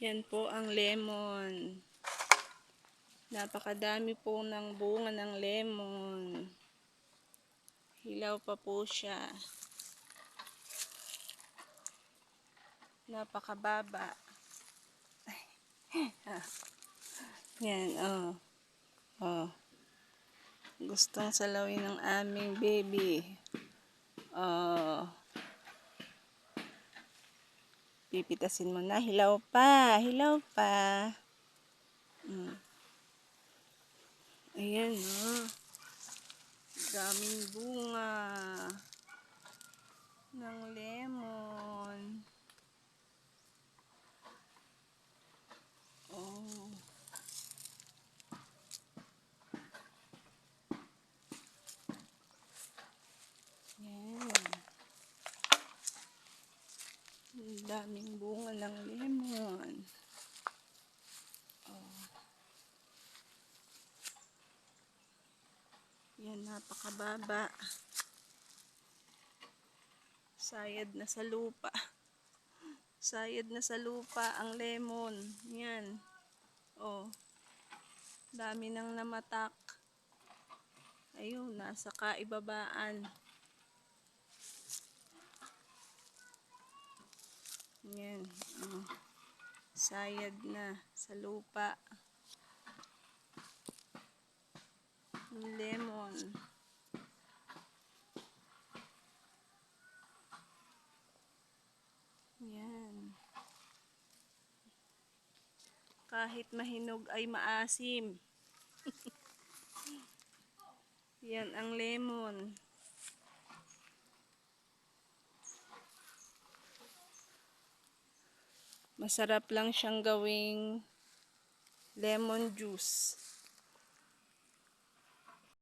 Yan po ang lemon. Napakadami po ng bunga ng lemon. Hilaw pa po siya. Napakababa. Yan, oh. Oh. Gustong salawin ng aming baby. Oh. Pipitasin mo na. Hilaw pa. Hilaw pa. Ayan, oh. Daming bunga ng lemon. Oh. Yan. Daming bunga ng lemon. Oh. Yan, napakababa. Sayad na sa lupa. Sayad na sa lupa ang lemon. Yan. Oh. Dami nang namatak. Ayun, nasa kaibabaan. Yan. Oh. Sayad na sa lupa. Lemon. Yan. Kahit mahinog ay maasim. Yan ang lemon. Masarap lang siyang gawing lemon juice.